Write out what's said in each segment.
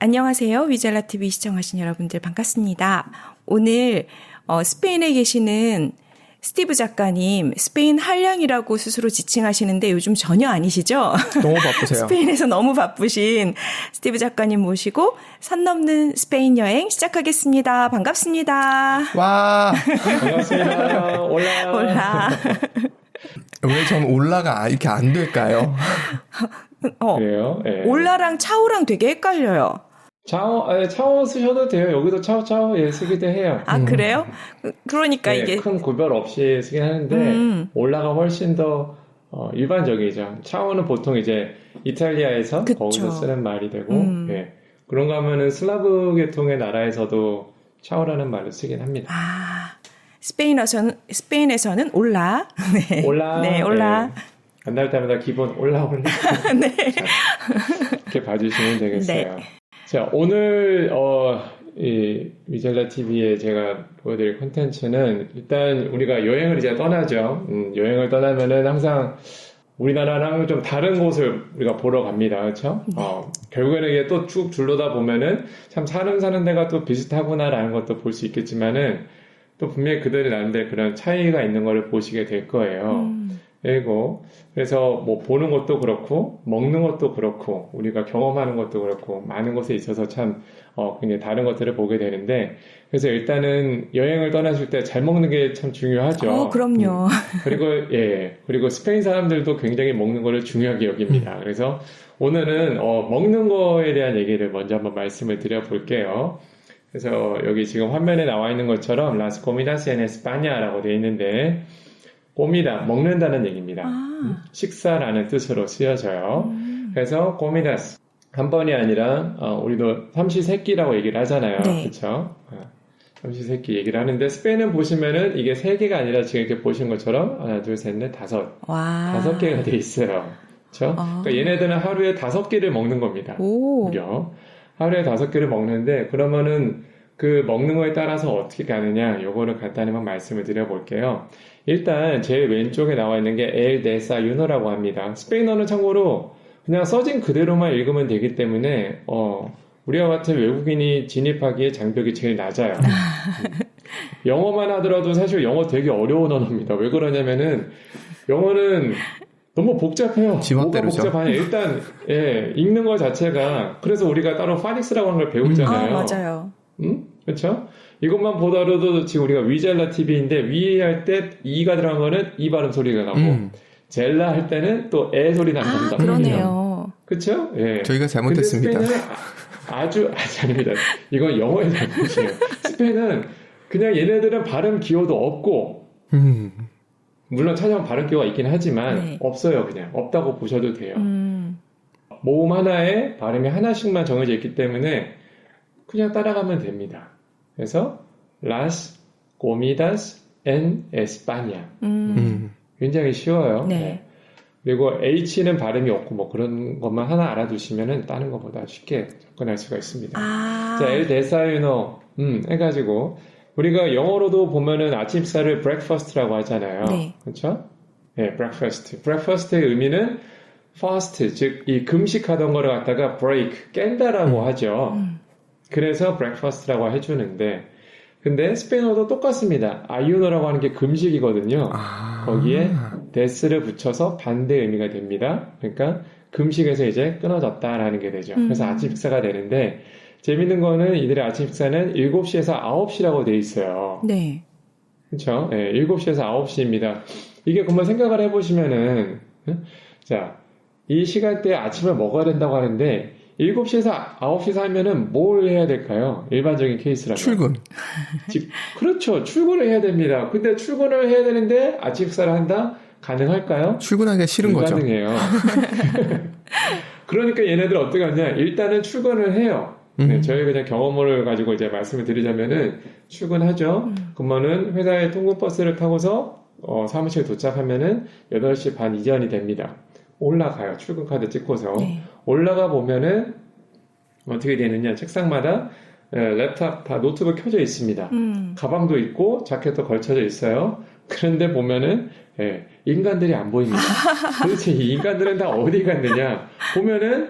안녕하세요. 위잘라 TV 시청하신 여러분들 반갑습니다. 오늘 스페인에 계시는 스티브 작가님, 스페인 한량이라고 스스로 지칭하시는데 요즘 전혀 아니시죠? 너무 바쁘세요. 스페인에서 너무 바쁘신 스티브 작가님 모시고 산 넘는 스페인 여행 시작하겠습니다. 반갑습니다. 와, 반갑습니다. 올라. 올라. 왜 전 올라가 이렇게 안 될까요? 그래요? 네. 올라랑 차오랑 되게 헷갈려요. 차오 쓰셔도 돼요. 여기도 차오 쓰기도 해요. 아, 그래요? 그러니까 네, 이게. 큰 구별 없이 쓰긴 하는데, 올라가 훨씬 더, 일반적이죠. 차오는 보통 이제 이탈리아에서 그쵸. 거기서 쓰는 말이 되고, 예. 그런가 하면은 슬라브 계통의 나라에서도 차오라는 말을 쓰긴 합니다. 아, 스페인에서는 올라. 네. 올라. 네, 올라. 만날 때마다 기본 올라. 네. 이렇게 봐주시면 되겠어요. 네. 자, 오늘, 이 위잘라 TV에 제가 보여드릴 콘텐츠는 일단 우리가 여행을 이제 떠나죠. 여행을 떠나면은 항상 우리나라랑 좀 다른 곳을 우리가 보러 갑니다. 그렇죠? 결국에는 이게 또 쭉 둘러다 보면은 참 사는 데가 또 비슷하구나라는 것도 볼 수 있겠지만은 또 분명히 그들이 나름대로 그런 차이가 있는 거를 보시게 될 거예요. 그리고 그래서 뭐 보는 것도 그렇고 먹는 것도 그렇고 우리가 경험하는 것도 그렇고 많은 것에 있어서 참 굉장히 다른 것들을 보게 되는데 그래서 일단은 여행을 떠나실 때 잘 먹는 게 참 중요하죠. 그럼요. 그리고 스페인 사람들도 굉장히 먹는 거를 중요하게 여깁니다. 그래서 오늘은 먹는 거에 대한 얘기를 먼저 한번 말씀을 드려볼게요. 그래서 여기 지금 화면에 나와 있는 것처럼 Las comidas en España라고 되어 있는데 꼬미다, 먹는다는 얘기입니다. 식사라는 뜻으로 쓰여져요. 그래서 꼬미다스 한 번이 아니라 우리도 삼시세끼라고 얘기를 하잖아요. 네. 그렇죠? 삼시세끼 얘기를 하는데 스페인은 보시면은 이게 세 개가 아니라 지금 이렇게 보신 것처럼 하나, 둘, 셋, 넷, 다섯. 와. 5개가 돼 있어요. 그렇죠? 그러니까 얘네들은 하루에 5끼를 먹는 겁니다. 무려 하루에 5끼를 먹는데 그러면은 그 먹는 거에 따라서 어떻게 가느냐 요거를 간단히 만 말씀을 드려볼게요. 일단 제일 왼쪽에 나와 있는 게 El Desayuno라고 합니다. 스페인어는 참고로 그냥 써진 그대로만 읽으면 되기 때문에 우리와 같은 외국인이 진입하기에 장벽이 제일 낮아요. 영어만 하더라도 사실 영어 되게 어려운 언어입니다. 왜 그러냐면은 영어는 너무 복잡해요. 지멋대로죠. 뭐가 복잡하냐. 일단 읽는 것 자체가 그래서 우리가 따로 파닉스라고 하는 걸 배우잖아요. 맞아요. 그렇죠? 이것만 보더라도 지금 우리가 위잘라 TV인데 위 할 때 이가 들어간 거는 이 발음 소리가 나고 젤라 할 때는 또 에 소리 난다. 그러네요. 그렇죠? 예. 저희가 잘못했습니다. 스페인은 아주 아닙니다. 이건 영어의 잘못이에요. 스페인은 그냥 얘네들은 발음 기호도 없고 물론 찾아보면 발음 기호가 있긴 하지만 없어요. 그냥 없다고 보셔도 돼요. 모음 하나에 발음이 하나씩만 정해져 있기 때문에 그냥 따라가면 됩니다. 그래서 Las comidas en España. 굉장히 쉬워요. 네. 그리고 H는 발음이 없고 뭐 그런 것만 하나 알아두시면은 다른 것보다 쉽게 접근할 수가 있습니다. 자, El desayuno 해가지고 우리가 영어로도 보면은 아침 식사를 breakfast라고 하잖아요. 네. 그렇죠? 네, breakfast. breakfast의 의미는 fast, 즉 이 금식하던 거를 갖다가 break, 깬다라고 하죠. 그래서 breakfast라고 해주는데 근데 스페인어도 똑같습니다. 아유노라고 하는 게 금식이거든요. 거기에 데스를 붙여서 반대 의미가 됩니다. 그러니까 금식에서 이제 끊어졌다라는 게 되죠. 그래서 아침 식사가 되는데 재밌는 거는 이들의 아침 식사는 7시에서 9시라고 돼 있어요. 네. 그렇죠? 네, 7시에서 9시입니다. 이게 그만 생각을 해보시면은 자, 이 시간대에 아침을 먹어야 된다고 하는데 7시에서 9시 살면은 뭘 해야 될까요? 일반적인 케이스라면. 출근. 그렇죠. 출근을 해야 됩니다. 근데 출근을 해야 되는데 아침 식사를 한다? 가능할까요? 출근하기 싫은 거죠. 불가능해요. 그러니까 얘네들 어떻게 하냐? 일단은 출근을 해요. 네, 저희 그냥 경험을 가지고 이제 말씀을 드리자면은 출근하죠. 그러면은 회사에 통근버스를 타고서 사무실 도착하면은 8시 반 이전이 됩니다. 올라가요. 출근카드 찍고서. 올라가 보면은 어떻게 되느냐. 책상마다 랩탑 다 노트북 켜져 있습니다. 가방도 있고 자켓도 걸쳐져 있어요. 그런데 보면은 인간들이 안 보입니다. 도대체 이 인간들은 다 어디 갔느냐. 보면은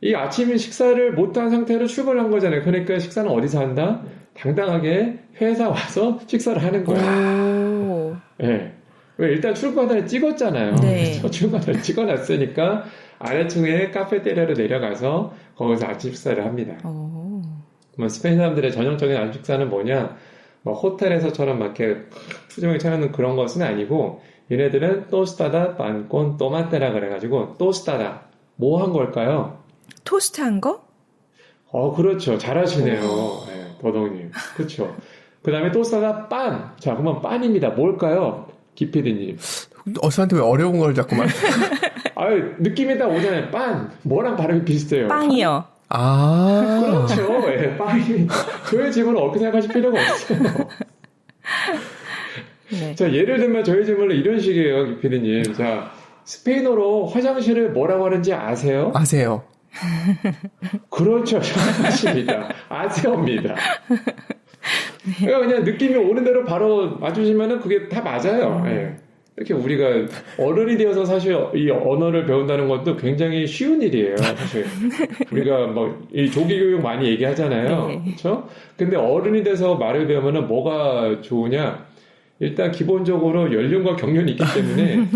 이 아침 식사를 못한 상태로 출근한 거잖아요. 그러니까 식사는 어디서 한다? 당당하게 회사 와서 식사를 하는 거야. 오. 예. 왜 일단 출근하다를 찍었잖아요. 네. 그래서 출근하다를 찍어놨으니까 아래층에 카페테리아로 내려가서 거기서 아침 식사를 합니다. 오. 뭐 스페인 사람들의 전형적인 아침 식사는 뭐냐? 뭐 호텔에서처럼 막 이렇게 푸짐하게 차려놓은 그런 것은 아니고 얘네들은 토스타다 판콘 토마테라 그래가지고 토스타다 뭐 한 걸까요? 토스트한 거? 그렇죠. 잘하시네요. 네, 도덕님. 그렇죠. 그 다음에 토스타다 빤. 자, 그러면 빤입니다. 뭘까요? 기피디님. 저한테 왜 어려운 걸 자꾸만. 아유, 느낌이 딱 오잖아요. 빤. 뭐랑 발음이 비슷해요. 빵이요. 아. 그렇죠. 예, 빵이. 저희 질문을 어떻게 생각하실 필요가 없어요. 네. 자, 예를 들면 저희 질문은 이런 식이에요, 기피디님. 자, 스페인어로 화장실을 뭐라고 하는지 아세요? 아세요. 그렇죠. 정확하십니다. 아세요입니다. 그러니까 그냥 느낌이 오는 대로 바로 맞추시면은 그게 다 맞아요. 예. 이렇게 우리가 어른이 되어서 사실 이 언어를 배운다는 것도 굉장히 쉬운 일이에요. 사실 우리가 뭐 이 조기 교육 많이 얘기하잖아요. 네. 그렇죠? 근데 어른이 돼서 말을 배우면은 뭐가 좋으냐? 일단 기본적으로 연륜과 경륜이 있기 때문에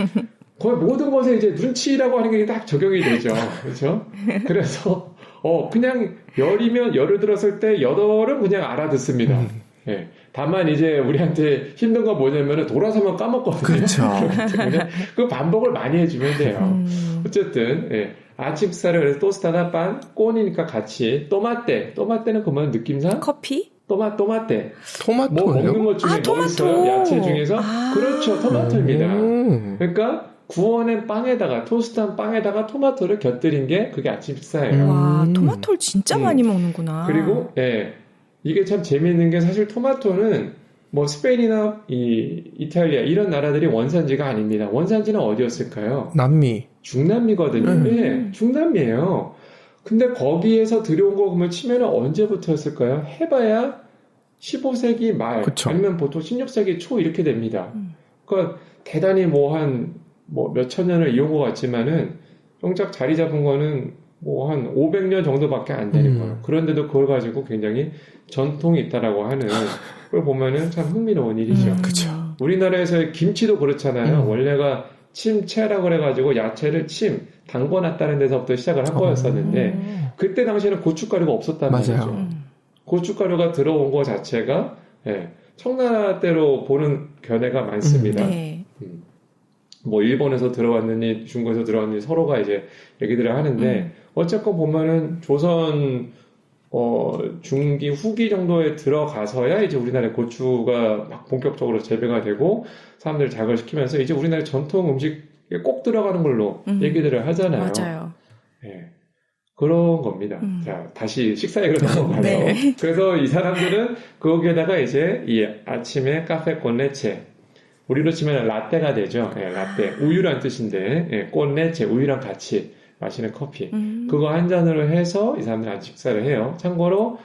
거의 모든 것에 이제 눈치라고 하는 게 딱 적용이 되죠. 그렇죠? 그래서 그냥 열이면 열을 들었을 때 여덟은 그냥 알아듣습니다. 예. 다만 이제 우리한테 힘든 건 뭐냐면은 돌아서면 까먹거든요. 그렇죠. 그렇기 때문에 그 반복을 많이 해주면 돼요. 어쨌든 예. 아침 식사를 그래서 토스타나 빤, 꼬니니까 같이 또마떼는 그러면 느낌상 커피? 또마떼 뭐 토마토요? 먹는 것 중에 뭐 토마토. 있어요? 야채 중에서 그렇죠. 토마토입니다. 그러니까 구워낸 빵에다가 토스트한 빵에다가 토마토를 곁들인 게 그게 아침 식사예요. 와, 토마토를 진짜 많이 먹는구나. 그리고 예, 이게 참 재미있는 게 사실 토마토는 뭐 스페인이나 이탈리아 이런 나라들이 원산지가 아닙니다. 원산지는 어디였을까요? 남미. 중남미거든요. 예, 중남미예요. 근데 거기에서 들여온 거 보면 치면은 언제부터였을까요? 해봐야 15세기 말 그쵸. 아니면 보통 16세기 초 이렇게 됩니다. 그러니까 대단히 뭐 몇천 년을 이어온 것 같지만은 정작 자리 잡은 거는 뭐 한 500년 정도밖에 안 되는 거예요. 그런데도 그걸 가지고 굉장히 전통이 있다라고 하는 걸 보면은 참 흥미로운 일이죠. 그쵸. 우리나라에서의 김치도 그렇잖아요. 원래가 침채라고 그래가지고 야채를 담궈놨다는 데서부터 시작을 한 거였었는데 그때 당시에는 고춧가루가 없었단 맞아요. 말이죠. 고춧가루가 들어온 거 자체가 청나라 때로 보는 견해가 많습니다. 네. 뭐 일본에서 들어왔느니 중국에서 들어왔느니 서로가 이제 얘기들을 하는데 어쨌건 보면은 조선 중기 후기 정도에 들어가서야 이제 우리나라의 고추가 막 본격적으로 재배가 되고 사람들을 자극을 시키면서 이제 우리나라의 전통 음식에 꼭 들어가는 걸로 얘기들을 하잖아요. 맞아요. 예. 그런 겁니다. 자, 다시 식사 얘기로 넘어가요. 네. 그래서 이 사람들은 거기에다가 이제 이 아침에 카페 콘레체 우리로 치면 라떼가 되죠. 예, 라떼. 우유란 뜻인데, 예, 콘레체, 우유랑 같이 마시는 커피. 그거 한 잔으로 해서 이 사람들은 아침 식사를 해요. 참고로,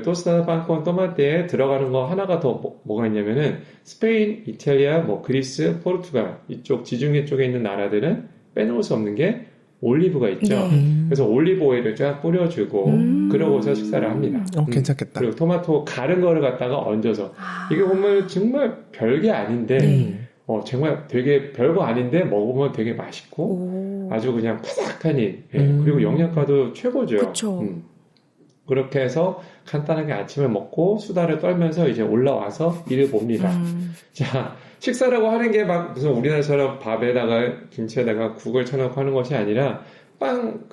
토스타다 빵콘 토마테에 들어가는 거 하나가 더 뭐가 있냐면은, 스페인, 이탈리아, 뭐, 그리스, 포르투갈, 이쪽 지중해 쪽에 있는 나라들은 빼놓을 수 없는 게 올리브가 있죠. 네. 그래서 올리브 오일을 쫙 뿌려주고, 그러고서 식사를 합니다. 괜찮겠다. 그리고 토마토 가른 거를 갖다가 얹어서 이게 보면 정말 별게 아닌데 네. 정말 되게 별거 아닌데 먹으면 되게 맛있고 오. 아주 그냥 바삭하니 그리고 영양가도 최고죠. 그쵸. 그렇게 해서 간단하게 아침을 먹고 수다를 떨면서 이제 올라와서 일을 봅니다. 자, 식사라고 하는 게 막 무슨 우리나라처럼 밥에다가 김치에다가 국을 쳐놓고 하는 것이 아니라 빵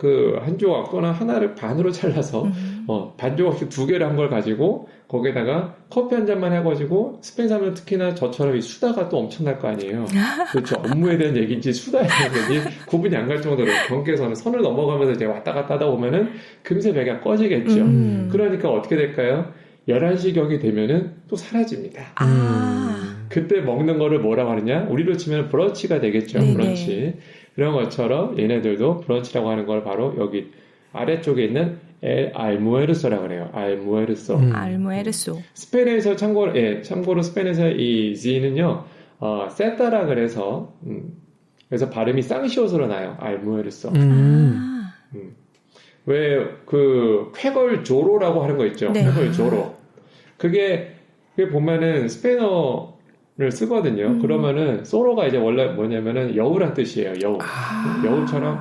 한 조각 또는 하나를 반으로 잘라서 반 조각씩 두 개를 한 걸 가지고 거기에다가 커피 한 잔만 해가지고 스페인 사람은 특히나 저처럼 이 수다가 또 엄청날 거 아니에요. 그렇죠. 업무에 대한 얘기인지 수다에 대한 얘기인지 구분이 안 갈 정도로 경계선을 선을 넘어가면서 이제 왔다 갔다 하다 보면은 금세 배가 꺼지겠죠. 그러니까 어떻게 될까요? 11시경이 되면은 또 사라집니다. 그때 먹는 거를 뭐라고 하느냐? 우리로 치면 브런치가 되겠죠. 네네. 브런치. 이런 것처럼 얘네들도 브런치라고 하는 걸 바로 여기 아래쪽에 있는 엘 알무에르소라고 그래요. 알무에르소. 알무에르소. 스페인에서 참고로 스페인에서 이 Z는요, 세타라 그래서 발음이 쌍시옷으로 나요. 알무에르소. 왜 그 쾌걸 조로라고 하는 거 있죠. 네. 쾌걸 조로. 그게 보면은 스페인어를 쓰거든요. 그러면은 소로가 이제 원래 뭐냐면은 여우란 뜻이에요. 여우. 여우처럼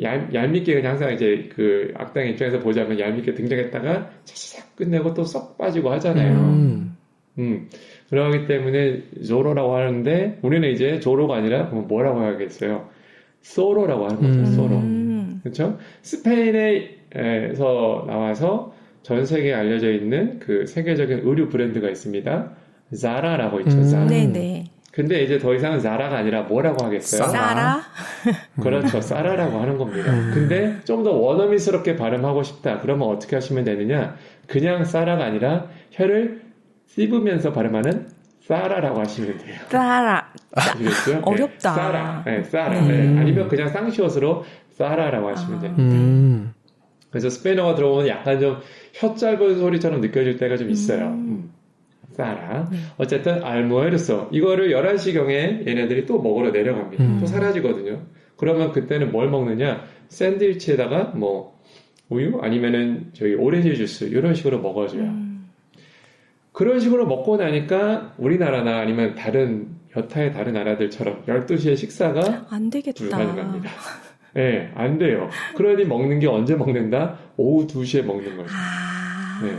얄밉게 그냥 항상 이제 그 악당 입장에서 보자면 얄밉게 등장했다가 차차차 끝내고 또 썩 빠지고 하잖아요. 그러기 때문에 조로라고 하는데 우리는 이제 조로가 아니라 그럼 뭐라고 해야겠어요? 소로라고 하는 거죠. 소로. 그렇죠? 스페인에서 나와서 전 세계에 알려져 있는 그 세계적인 의류 브랜드가 있습니다. 자라라고 있죠. 자라. 네네. 근데 이제 더 이상은 자라가 아니라 뭐라고 하겠어요? 사라? 그렇죠. 사라라고 하는 겁니다. 근데 좀 더 원어민스럽게 발음하고 싶다. 그러면 어떻게 하시면 되느냐? 그냥 사라가 아니라 혀를 씹으면서 발음하는 사라라고 하시면 돼요. 사라. 아시겠죠? 어렵다. 네, 사라. 네, 사라. 네. 아니면 그냥 쌍시옷으로 사라라고 하시면 돼요. 그래서 스페인어가 들어오면 약간 좀 혀 짧은 소리처럼 느껴질 때가 좀 있어요. 사라. 어쨌든 알무에르소. 이거를 11시경에 얘네들이 또 먹으러 내려갑니다. 또 사라지거든요. 그러면 그때는 뭘 먹느냐? 샌드위치에다가 뭐 우유 아니면은 저희 오렌지 주스 이런 식으로 먹어줘요. 그런 식으로 먹고 나니까 우리나라나 아니면 다른 여타의 다른 나라들처럼 12시에 식사가 안 되겠다. 불가능합니다. 네, 안 돼요. 그러니 먹는 게 언제 먹는다? 오후 2시에 먹는 거죠. 네.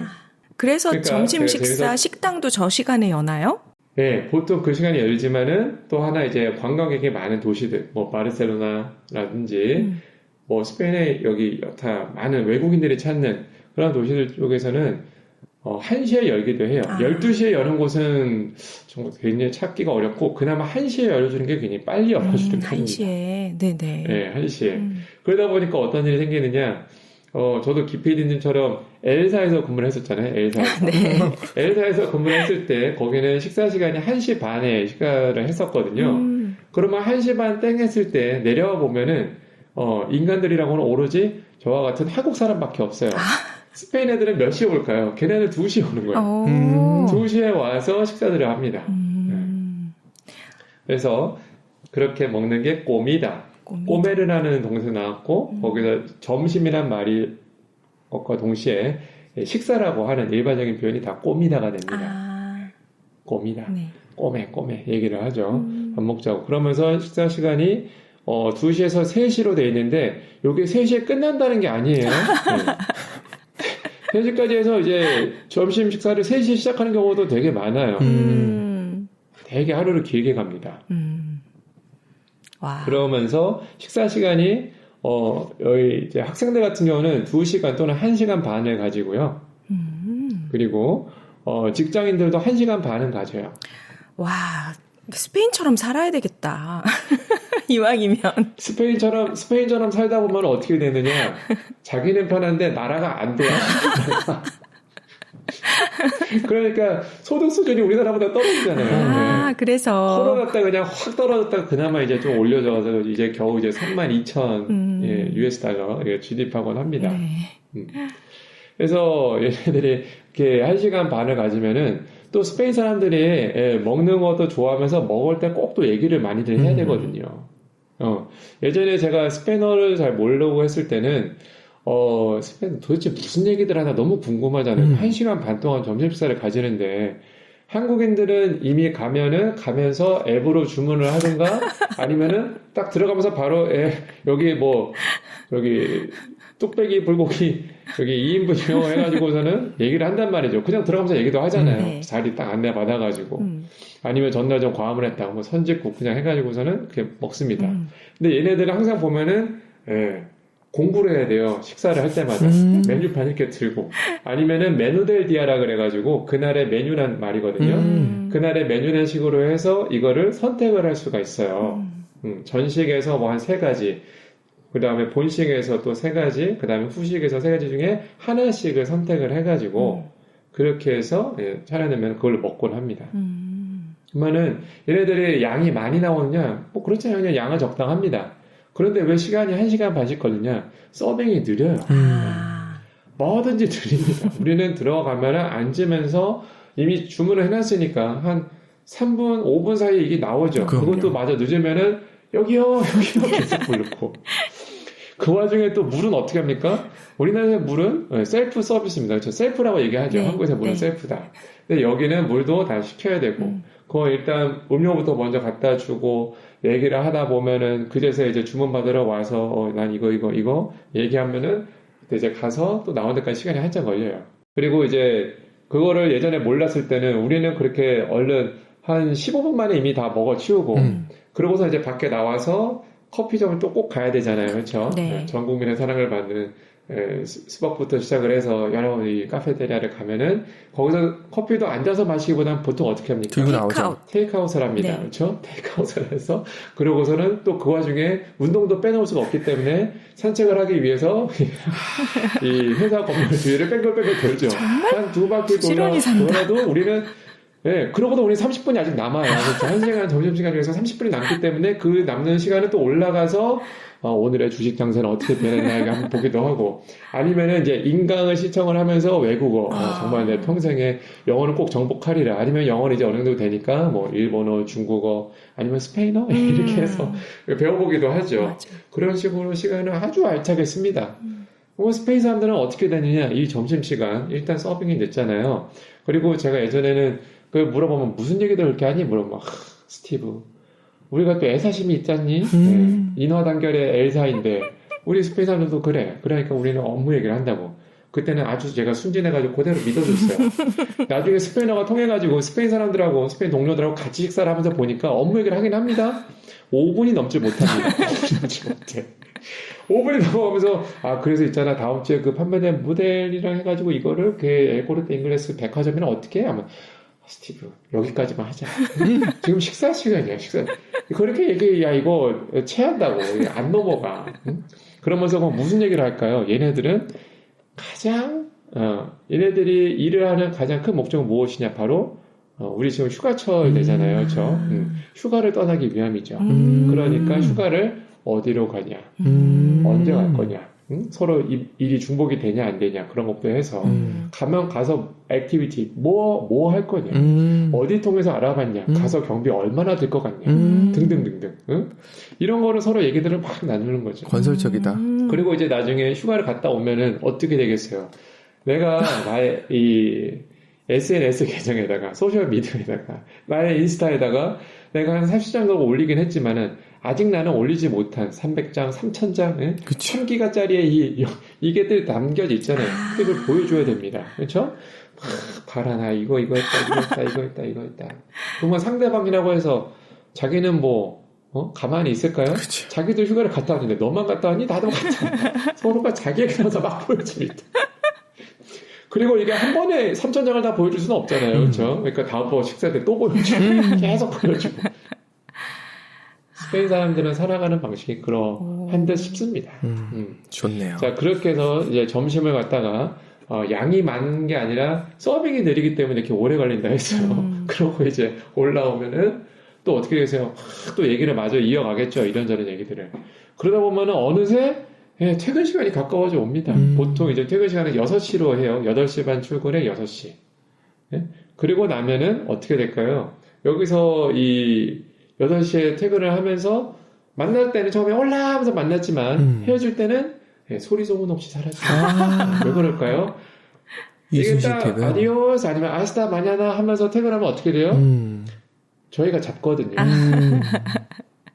그래서 그러니까 점심 제가 식사 식당도 저 시간에 여나요? 네, 보통 그 시간이 열지만은 또 하나 이제 관광객이 많은 도시들, 뭐 바르셀로나라든지 뭐 스페인에 여기 여타 많은 외국인들이 찾는 그런 도시들 쪽에서는 1시에 열기도 해요. 12시에 여는 곳은 정말 굉장히 찾기가 어렵고 그나마 1시에 열어주는 게 굉장히 빨리 열어주는 편입니다. 1시에. 네네. 네, 1시에. 그러다 보니까 어떤 일이 생기느냐 저도 기피디님처럼 엘사에서 근무를 했었잖아요. 엘사에서. 네. 엘사에서 근무를 했을 때 거기는 식사 시간이 1시 반에 식사를 했었거든요. 그러면 1시 반 땡 했을 때 내려와 보면은 인간들이라고는 오로지 저와 같은 한국 사람밖에 없어요. 스페인 애들은 몇 시에 올까요? 걔네는 2시에 오는 거예요. 2시에 와서 식사들을 합니다. 그래서 그렇게 먹는 게 꼬미다. 꼬메르라는 동사 나왔고 거기서 점심이란 말이 것과 동시에 식사라고 하는 일반적인 표현이 다 꼬미다가 됩니다. 꼬미다. 네. 꼬매 얘기를 하죠. 밥 먹자고. 그러면서 식사 시간이 2시에서 3시로 돼 있는데 이게 3시에 끝난다는 게 아니에요. 3시까지 해서 이제 점심 식사를 3시에 시작하는 경우도 되게 많아요. 되게 하루를 길게 갑니다. 와. 그러면서 식사 시간이 여기 이제 학생들 같은 경우는 2시간 또는 1시간 반을 가지고요. 그리고 직장인들도 1시간 반은 가져요. 와, 스페인처럼 살아야 되겠다. 이왕이면. 스페인처럼 살다 보면 어떻게 되느냐? 자기는 편한데 나라가 안 돼요. 그러니까 소득 수준이 우리나라보다 떨어지잖아요. 네. 그래서 떨어졌다 그냥 확 떨어졌다 그나마 이제 좀 올려져서 이제 겨우 이제 32,000 US 달러 진입하곤 합니다. 네. 그래서 얘네들이 이렇게 1시간 반을 가지면은 또 스페인 사람들이 먹는 것도 좋아하면서 먹을 때 꼭 또 얘기를 많이들 해야 되거든요. 예전에 제가 스페인어를 잘 모르고 했을 때는 스페인 도대체 무슨 얘기들 하나 너무 궁금하잖아요. 1시간 반 동안 점심 식사를 가지는데 한국인들은 이미 가면서 앱으로 주문을 하든가 아니면은 딱 들어가면서 바로 여기 뚝배기 불고기 여기 2인분이요 해가지고서는 얘기를 한단 말이죠. 그냥 들어가면서 얘기도 하잖아요. 네. 자리 딱 안내 받아가지고 아니면 전날 좀 과음을 했다 뭐 선짓국 그냥 해가지고서는 그렇게 먹습니다. 근데 얘네들은 항상 보면은 공부를 해야 돼요. 식사를 할 때마다 메뉴판 이렇게 들고 아니면은 메누델 디아라 그래가지고 그날의 메뉴란 말이거든요. 그날의 메뉴란 식으로 해서 이거를 선택을 할 수가 있어요. 전식에서 뭐 한 3가지 그 다음에 본식에서 또 3가지 그 다음에 후식에서 3가지 중에 하나씩을 선택을 해가지고 그렇게 해서 차려내면 그걸 먹곤 합니다. 그러면은 얘네들이 양이 많이 나오느냐 뭐 그렇지 않아요. 그냥 양은 적당합니다. 그런데 왜 시간이 1시간 반씩 걸리냐? 서빙이 느려요. 뭐든지 느립니다. 우리는 들어가면은 앉으면서 이미 주문을 해놨으니까 한 3분, 5분 사이에 이게 나오죠. 그것도 마저 늦으면은 여기요 계속 부르고. 그 와중에 또 물은 어떻게 합니까? 우리나라의 물은 셀프 서비스입니다. 그렇죠? 셀프라고 얘기하죠. 네, 한국에서 물은 네. 셀프다. 근데 여기는 물도 다 시켜야 되고, 그거 일단 음료부터 먼저 갖다 주고, 얘기를 하다 보면은 그제서 이제 주문 받으러 와서 난 이거 얘기하면은 이제 가서 또 나온 데까지 시간이 한참 걸려요. 그리고 이제 그거를 예전에 몰랐을 때는 우리는 그렇게 얼른 한 15분 만에 이미 다 먹어 치우고, 그러고서 이제 밖에 나와서 커피점을 또 꼭 가야 되잖아요. 그렇죠? 네. 전 국민의 사랑을 받는 스벅부터 시작을 해서 여러 이 카페테리아를 가면은 거기서 커피도 앉아서 마시기보다는 보통 어떻게 합니까? 들고 나오죠. 테이크아웃. 테이크아웃을 합니다. 네. 그렇죠? 테이크아웃을 해서 그러고서는 또 그 와중에 운동도 빼놓을 수가 없기 때문에 산책을 하기 위해서 이 회사 건물 주위를 뺑글뺑글 돌죠. 한 두 바퀴 부지런히 산다. 돌아도 우리는 그러고도 우리 30분이 아직 남아요. 그렇죠? 1시간 점심시간 중에서 30분이 남기 때문에 그 남는 시간은 또 올라가서 오늘의 주식 장세는 어떻게 변했나 이렇게 한번 보기도 하고 아니면은 이제 인강을 시청을 하면서 외국어 정말 내 평생에 영어는 꼭 정복하리라 아니면 영어는 이제 어느 정도 되니까 뭐 일본어, 중국어 아니면 스페인어 이렇게 해서 배워보기도 하죠. 맞아. 그런 식으로 시간을 아주 알차게 씁니다. 스페인 사람들은 어떻게 되느냐 이 점심시간 일단 서빙이 늦잖아요. 그리고 제가 예전에는 그 물어보면 무슨 얘기들 그렇게 하니 물어보면 스티브 우리가 또 애사심이 있잖니? 인화단결의 엘사인데 우리 스페인 사람들도 그래. 그러니까 우리는 업무 얘기를 한다고. 그때는 아주 제가 순진해가지고 그대로 믿어줬어요. 나중에 스페인어가 통해가지고 스페인 사람들하고 스페인 동료들하고 같이 식사를 하면서 보니까 업무 얘기를 하긴 합니다. 5분이 넘지 못합니다. 5분이 넘지 못해. 5분이 넘어가면서 그래서 있잖아 다음 주에 그 판매된 모델이랑 해가지고 이거를 그 엘코르테 잉글레스 백화점이랑 어떻게 해? 하면 스티브 여기까지만 하자. 지금 식사 시간이야. 식사. 그렇게 얘기해. 야 이거 체한다고. 안 넘어가. 응? 그러면서 무슨 얘기를 할까요? 얘네들은 가장 얘네들이 일을 하는 가장 큰 목적은 무엇이냐? 바로 우리 지금 휴가철 되잖아요. 그렇죠? 휴가를 떠나기 위함이죠. 그러니까 휴가를 어디로 가냐? 언제 갈 거냐? 서로 일이 중복이 되냐 안 되냐 그런 것도 해서 가면 가서 액티비티 뭐 할 거냐 어디 통해서 알아봤냐 가서 경비 얼마나 들 것 같냐 등등등등 이런 거를 서로 얘기들을 막 나누는 거죠. 건설적이다. 그리고 이제 나중에 휴가를 갔다 오면은 어떻게 되겠어요? 내가 나의 이 SNS 계정에다가 소셜미디어에다가 나의 인스타에다가 내가 한 30장 정도 올리긴 했지만은 아직 나는 올리지 못한 300장, 3000장, 3기가짜리의 이게들 남겨져 있잖아요. 그걸 보여줘야 됩니다. 그렇죠? 봐라 나 이거 했다. 그러면 상대방이라고 해서 자기는 가만히 있을까요? 그치. 자기도 휴가를 갔다 왔는데 너만 갔다 왔니? 나도 갔다 왔니? 서로가 자기 얘기하면서 막 보여줍니다. 그리고 이게 한 번에 3,000장을 다 보여줄 수는 없잖아요. 그렇죠? 그러니까 다음번 식사 때 또 보여주고 계속 보여주고 스페인 사람들은 살아가는 방식이 그러한 듯 싶습니다. 좋네요. 자, 그렇게 해서 이제 점심을 갖다가 양이 많은 게 아니라 서빙이 느리기 때문에 이렇게 오래 걸린다 했어요. 그러고 이제 올라오면은 또 어떻게 되세요? 또 얘기를 마저 이어가겠죠. 이런저런 얘기들을. 그러다 보면은 어느새 퇴근 시간이 가까워져 옵니다. 보통 이제 퇴근 시간은 6시로 해요. 8시 반 출근에 6시. 그리고 나면은 어떻게 될까요? 여기서 이 8시에 퇴근을 하면서 만날 때는 처음에 올라 하면서 만났지만 헤어질 때는 소리 소문 없이 사라져요. 왜 그럴까요? 이게 딱 퇴근. 아디오스 아니면 아스타 마냐나 하면서 퇴근하면 어떻게 돼요? 저희가 잡거든요.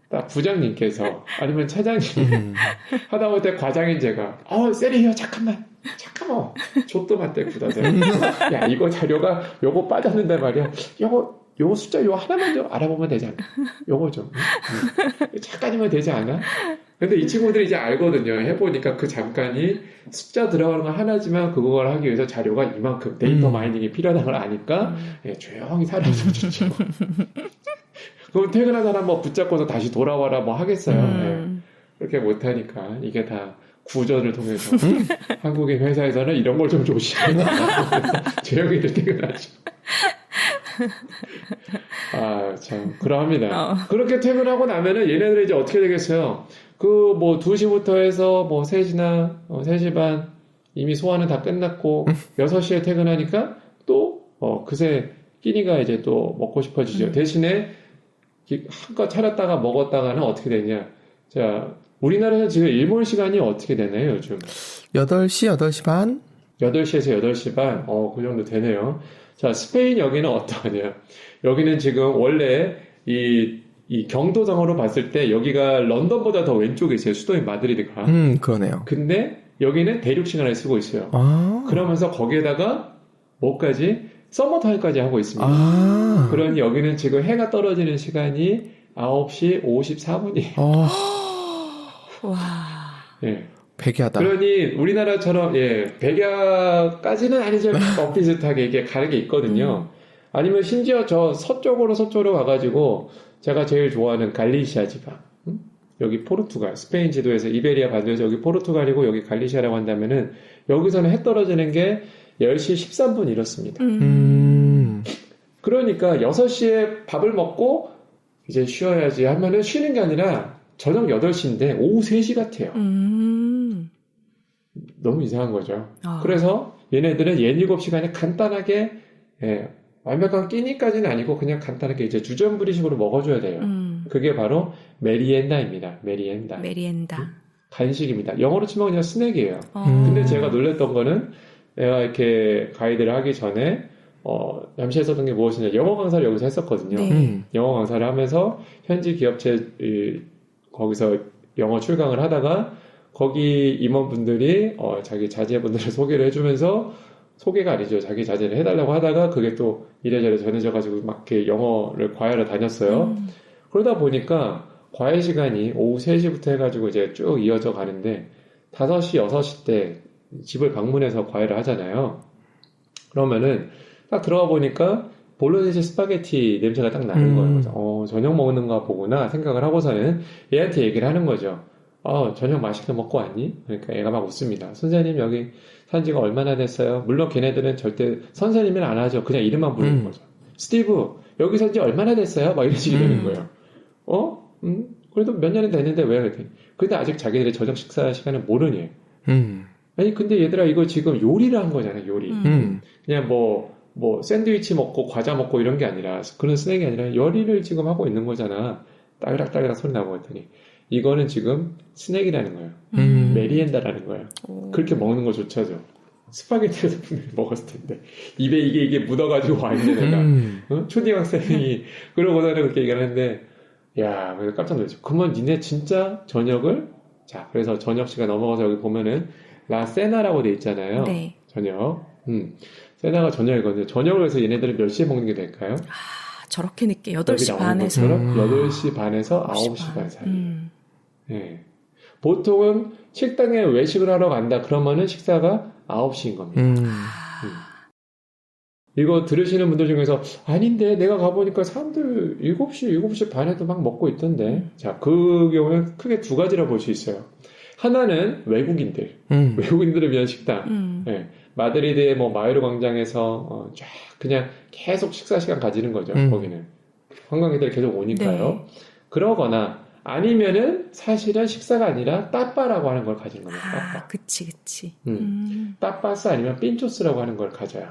딱 부장님께서 아니면 차장님 하다 보니 과장인 제가 세리요 잠깐만 족도 맞대 굳어서 야 이거 자료가 요거 빠졌는데 말이야 요거 숫자 요 하나만 좀 알아보면 되지 않나? 요거 좀 잠깐이면 되지 않아? 근데 이 친구들이 이제 알거든요. 해보니까 그 잠깐이 숫자 들어가는 건 하나지만 그걸 하기 위해서 자료가 이만큼 데이터 마이닝이 필요하다는 걸 아니까 조용히 사라져주죠. 그럼 퇴근한 사람 붙잡고서 다시 돌아와라 하겠어요. 그렇게 못하니까 이게 다 구전을 통해서 한국의 회사에서는 이런 걸 좀 조심해. 조용히들 퇴근하죠. 참 그러합니다. 그렇게 퇴근하고 나면은 얘네들이 이제 어떻게 되겠어요? 2시부터 해서 3시나 3시 반 이미 소화는 다 끝났고 6시에 퇴근하니까 또 그새 끼니가 이제 또 먹고 싶어지죠. 대신에 한껏 차렸다가 먹었다가는 어떻게 되냐? 자, 우리나라는 지금 일본 시간이 어떻게 되나요, 요즘? 8시, 8시 반? 8시에서 8시 반? 그 정도 되네요. 자, 스페인 여기는 어떠하냐? 여기는 지금 원래 이 경도상으로 봤을 때 여기가 런던보다 더 왼쪽에 있어요. 수도인 마드리드가. 그러네요. 근데 여기는 대륙 시간을 쓰고 있어요. 아. 그러면서 거기에다가 뭐까지? 서머타임까지 하고 있습니다. 아. 그러니 여기는 지금 해가 떨어지는 시간이 9시 54분이에요. 와. 예. 백야다. 그러니 우리나라처럼 백야까지는 아니죠. 비슷하게 이게 가는 게 있거든요. 아니면 심지어 저 서쪽으로 가가지고 제가 제일 좋아하는 갈리시아 지방, 여기 포르투갈, 스페인 지도에서 이베리아 반도에서 여기 포르투갈이고 여기 갈리시아라고 한다면은 여기서는 해 떨어지는 게 10시 13분 이렇습니다. 그러니까 6시에 밥을 먹고 이제 쉬어야지 하면은 쉬는 게 아니라 저녁 8시인데 오후 3시 같아요. 너무 이상한 거죠. 그래서 얘네들은 7시간에 간단하게, 완벽한 끼니까지는 아니고 그냥 간단하게 이제 주전부리식으로 먹어줘야 돼요. 그게 바로 메리엔다입니다. 메리엔다. 간식입니다. 영어로 치면 그냥 스낵이에요. 근데 제가 놀랬던 거는 내가 이렇게 가이드를 하기 전에 잠시 했었던 게 무엇이냐, 영어 강사를 여기서 했었거든요. 네. 영어 강사를 하면서 현지 기업체 거기서 영어 출강을 하다가 거기 임원분들이 자기 자제분들을 소개를 해주면서, 소개가 아니죠, 자기 자제를 해달라고 하다가 그게 또 이래저래 전해져가지고 막 이렇게 영어를 과외를 다녔어요. 그러다 보니까 과외 시간이 오후 3시부터 해가지고 이제 쭉 이어져 가는데 5시, 6시 때 집을 방문해서 과외를 하잖아요. 그러면은 딱 들어가 보니까 볼로네제 스파게티 냄새가 딱 나는 거예요. 그래서 저녁 먹는가 보구나 생각을 하고서는 얘한테 얘기를 하는 거죠. 저녁 맛있게 먹고 왔니? 그러니까 얘가 막 웃습니다. 선생님 여기 산 지가 얼마나 됐어요? 물론 걔네들은 절대 선생님은 안 하죠. 그냥 이름만 부르는 거죠. 스티브 여기 산 지 얼마나 됐어요? 막 이런 식이 되는 거예요. 그래도 몇 년은 됐는데 왜? 그랬더니 근데 아직 자기들의 저녁 식사 시간은 모르니. 아니 근데 얘들아 이거 지금 요리를 한 거잖아요. 요리. 그냥 뭐 샌드위치 먹고 과자 먹고 이런 게 아니라, 그런 스낵이 아니라 요리를 지금 하고 있는 거잖아. 따그락따그락 소리 나고 했더니 이거는 지금 스낵이라는 거예요. 메리엔다라는 거예요. 그렇게 먹는 거조차죠. 스파게티에서 분명히 먹었을 텐데 입에 이게 묻어가지고 와 있는 애가 초등학생이 그러고서는 그렇게 얘기하는데, 야, 그래서 깜짝 놀랐죠. 그러면 니네 진짜 저녁을, 자, 그래서 저녁 시간 넘어가서 여기 보면은 라세나라고 돼 있잖아요. 네. 저녁. 세나가 저녁이거든요. 저녁을 해서 얘네들은 몇 시에 먹는 게 될까요? 저렇게 늦게 여기 8시 나오는 반에서. 것처럼 8시 반에서 9시 반 사이. 예. 보통은 식당에 외식을 하러 간다 그러면은 식사가 9시인 겁니다. 이거 들으시는 분들 중에서 아닌데 내가 가보니까 사람들 7시 반에도 막 먹고 있던데. 자, 그 경우는 크게 두 가지로 볼 수 있어요. 하나는 외국인들. 외국인들을 위한 식당. 예. 마드리드의 뭐 마요르 광장에서 쫙 그냥 계속 식사 시간 가지는 거죠. 거기는 관광객들이 계속 오니까요. 네. 그러거나 아니면은 사실은 식사가 아니라 따빠라고 하는 걸 가지는 겁니다. 따빠. 그치. 따빠스 아니면 핀초스라고 하는 걸 가져요.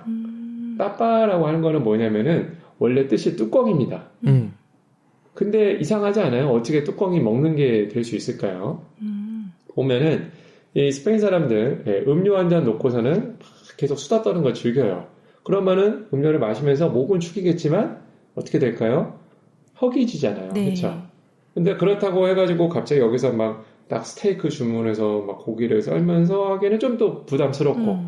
따빠라고 하는 거는 뭐냐면은 원래 뜻이 뚜껑입니다. 근데 이상하지 않아요? 어떻게 뚜껑이 먹는 게 될 수 있을까요? 보면은 이 스페인 사람들 음료 한 잔 놓고서는 계속 수다 떠는 걸 즐겨요. 그러면은 음료를 마시면서 목은 축이겠지만 어떻게 될까요? 허기지잖아요. 네. 그렇죠? 근데 그렇다고 해가지고 갑자기 여기서 막 딱 스테이크 주문해서 막 고기를 썰면서 하기에는 좀 더 부담스럽고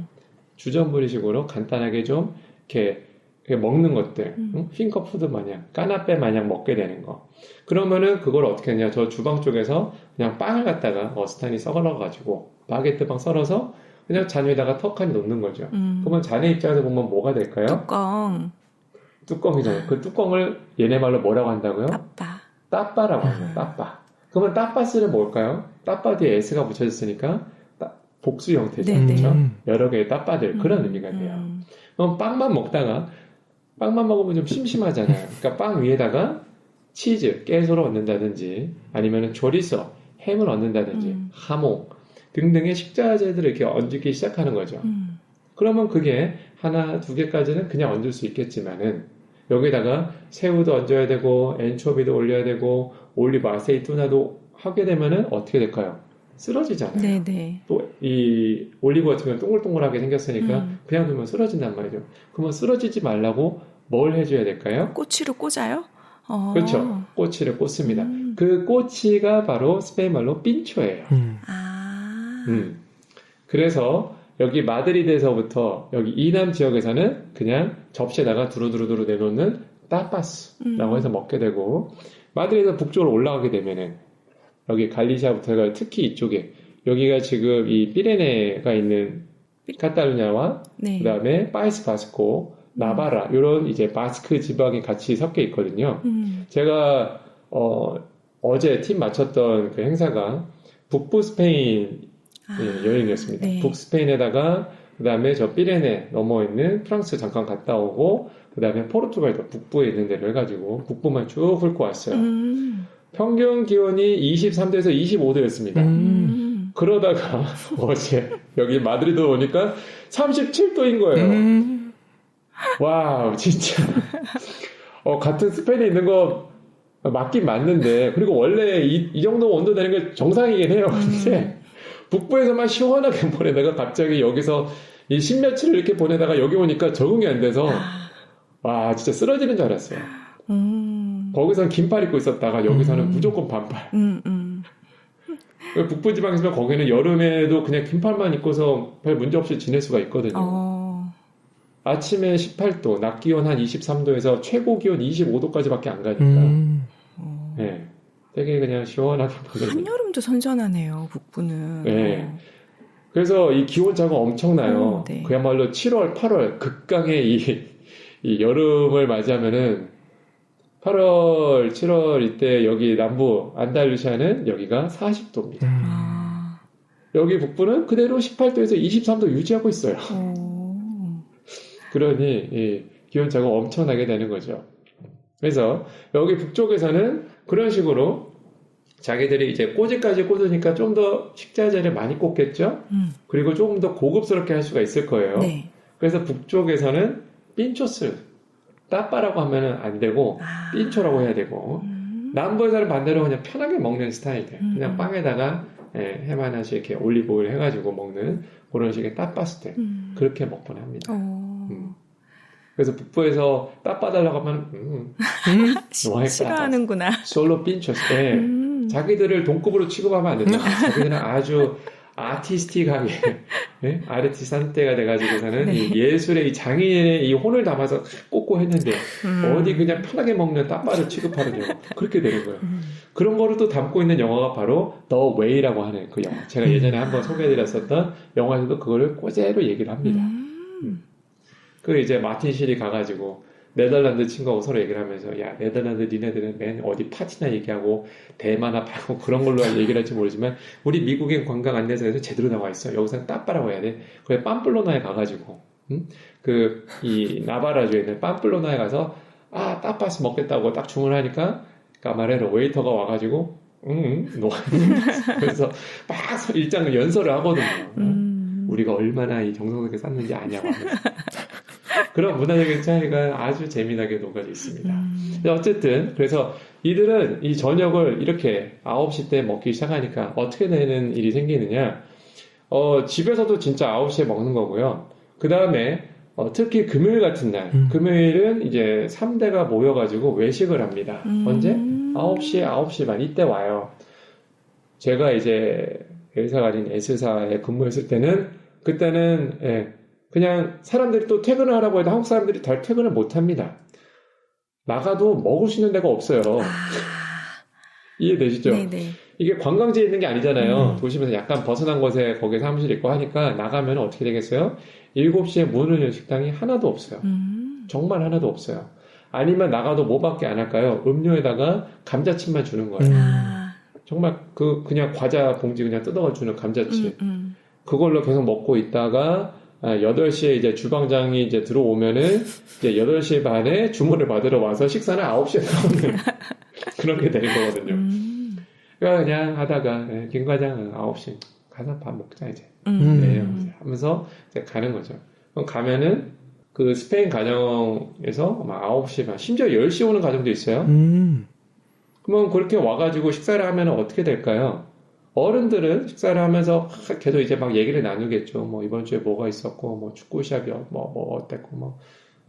주전부리식으로 간단하게 좀 이렇게 먹는 것들, 핑거푸드 마냥, 까나페 마냥 먹게 되는 거. 그러면은 그걸 어떻게 하냐? 저 주방 쪽에서 그냥 빵을 갖다가 어스타니 썩어가지고 바게트 빵 썰어서 그냥 잔 위에다가 턱하니 놓는 거죠. 그러면 잔의 입장에서 보면 뭐가 될까요? 뚜껑이잖아요. 그 뚜껑을 얘네 말로 뭐라고 한다고요? 따빠라고 합니다. 따빠. 그러면 따빠스는 뭘까요? 따빠 뒤에 S가 붙여졌으니까 복수 형태죠. 그렇죠? 여러 개의 따빠들, 그런 의미가 돼요. 그럼 빵만 먹으면 좀 심심하잖아요. 그러니까 빵 위에다가 치즈, 깨소를 얹는다든지 아니면 조리소, 햄을 얹는다든지 하모 등등의 식자재들을 이렇게 얹기 시작하는 거죠. 그러면 그게 하나, 두 개까지는 그냥 얹을 수 있겠지만은 여기다가 새우도 얹어야 되고 엔초비도 올려야 되고 올리브 아세이투나도 하게 되면은 어떻게 될까요? 쓰러지잖아요. 네네. 또 이 올리브 같은 경우는 동글동글하게 생겼으니까 그냥 두면 쓰러진단 말이죠. 그러면 쓰러지지 말라고 뭘 해줘야 될까요? 꼬치로 꽂아요? 그렇죠. 꼬치를 꽂습니다. 그 꼬치가 바로 스페인 말로 핀초예요. 아. 그래서 여기 마드리드에서부터 여기 이남 지역에서는 그냥 접시에다가 두루두루두루 내놓는 타파스라고 해서 먹게 되고, 마드리드 북쪽으로 올라가게 되면은 여기 갈리시아부터 해가 특히 이쪽에 여기가 지금 이 피레네가 있는 카탈루냐와 네. 그다음에 파이스 바스코, 나바라 이런 이제 바스크 지방이 같이 섞여 있거든요. 제가 어제 팀 마쳤던 그 행사가 북부 스페인 여행이었습니다. 네. 북스페인에다가 그다음에 저 피레네 넘어 있는 프랑스 잠깐 갔다 오고 그다음에 포르투갈도 북부에 있는 데를 해가지고 북부만 쭉 훑고 왔어요. 평균 기온이 23도에서 25도였습니다. 그러다가 어제 여기 마드리드 오니까 37도인 거예요. 와우, 진짜. 같은 스페인에 있는 거 맞긴 맞는데, 그리고 원래 이 정도 온도 되는 게 정상이긴 해요. 근데 북부에서만 시원하게 보내다가 갑자기 여기서 이 십몇치를 이렇게 보내다가 여기 오니까 적응이 안 돼서 와, 진짜 쓰러지는 줄 알았어요. 거기서는 긴팔 입고 있었다가 여기서는 무조건 반팔. 북부 지방에서는 거기는 여름에도 그냥 긴팔만 입고서 별 문제 없이 지낼 수가 있거든요. 아침에 18도, 낮 기온 한 23도에서 최고 기온 25도까지밖에 안 가니까. 네, 되게 그냥 시원하게 보내요. 한여름도 선선하네요, 북부는. 네. 그래서 이 기온차가 엄청나요. 네. 그야말로 7월, 8월 극강의 이 여름을 맞이하면은 8월, 7월 이때 여기 남부 안달루시아는 여기가 40도입니다. 여기 북부는 그대로 18도에서 23도 유지하고 있어요. 그러니 이 기온차가 엄청나게 되는 거죠. 그래서 여기 북쪽에서는 그런 식으로 자기들이 이제 꼬지까지 꽂으니까 좀 더 식자재를 많이 꽂겠죠. 그리고 조금 더 고급스럽게 할 수가 있을 거예요. 네. 그래서 북쪽에서는 핀초스, 따빠라고 하면은 안 되고 핀초라고 해야 되고, 남부에서는 반대로 그냥 편하게 먹는 스타일들, 그냥 빵에다가 햄 하나씩 이렇게 올리브 오일 해가지고 먹는 그런 식의 따빠스들, 그렇게 먹곤 합니다. 그래서 북부에서 따빠달라고 하면 너무 싫어하는구나. 솔로 핀초스. 네. 자기들을 동급으로 취급하면 안 된다. 자기들은 아주 아티스틱하게 아르티산테가 돼가지고서는 네. 이 예술의 이 장인의 이 혼을 담아서 꽂고 했는데 어디 그냥 편하게 먹는 따빠를 취급하느냐고 그렇게 되는 거예요. 그런 거를 또 담고 있는 영화가 바로 The Way라고 하는 그 영화. 제가 예전에 한번 소개해드렸었던 영화에서도 그거를 꼬제로 얘기를 합니다. 그 이제 마틴 실이 가가지고 네덜란드 친구하고 서로 얘기를 하면서 야, 네덜란드 니네들은 맨 어디 파티나 얘기하고 대마나 팔고 그런 걸로 얘기를 할지 모르지만 우리 미국인 관광 안내서에서 제대로 나와 있어. 여기서는 따빠라고 해야 돼. 그래 빰플로나에 가가지고 그 이 나바라주에 있는 빰플로나에 가서 따빠스 먹겠다고 딱 주문하니까 까마레로 웨이터가 와가지고 그래서 막 일장 연설을 하거든요. 우리가 얼마나 이 정성스럽게 쌌는지 아냐고 하면서. 그런 문화적인 차이가 아주 재미나게 녹아져 있습니다. 어쨌든 그래서 이들은 이 저녁을 이렇게 9시 때 먹기 시작하니까 어떻게 되는 일이 생기느냐, 집에서도 진짜 9시에 먹는 거고요. 그 다음에 특히 금요일 같은 날, 금요일은 이제 3대가 모여가지고 외식을 합니다. 언제? 9시 반 이때 와요. 제가 이제 회사가 아닌 S사에 근무했을 때는 그때는 그냥 사람들이 또 퇴근을 하라고 해도 한국 사람들이 잘 퇴근을 못 합니다. 나가도 먹을 수 있는 데가 없어요. 이해되시죠? 네네. 이게 관광지에 있는 게 아니잖아요. 도심에서 약간 벗어난 곳에 거기에 사무실 있고 하니까 나가면 어떻게 되겠어요? 7시에 문을 연 식당이 하나도 없어요. 정말 하나도 없어요. 아니면 나가도 뭐밖에 안 할까요? 음료에다가 감자칩만 주는 거예요. 정말 그냥 과자 봉지 그냥 뜯어가 주는 감자칩. 그걸로 계속 먹고 있다가 8시에 이제 주방장이 이제 들어오면은 이제 8시 반에 주문을 받으러 와서 식사는 9시에 나오는 그렇게 되는 거거든요. 그러니까 그냥 하다가 김 과장 9시 가서 밥 먹자 이제. 하면서 이제 가는 거죠. 그럼 가면은 그 스페인 가정에서 막 9시 반 심지어 10시 오는 가정도 있어요. 그러면 그렇게 와가지고 식사를 하면 어떻게 될까요? 어른들은 식사를 하면서 계속 이제 막 얘기를 나누겠죠. 뭐 이번 주에 뭐가 있었고, 뭐 축구 시합이요, 뭐 어땠고, 뭐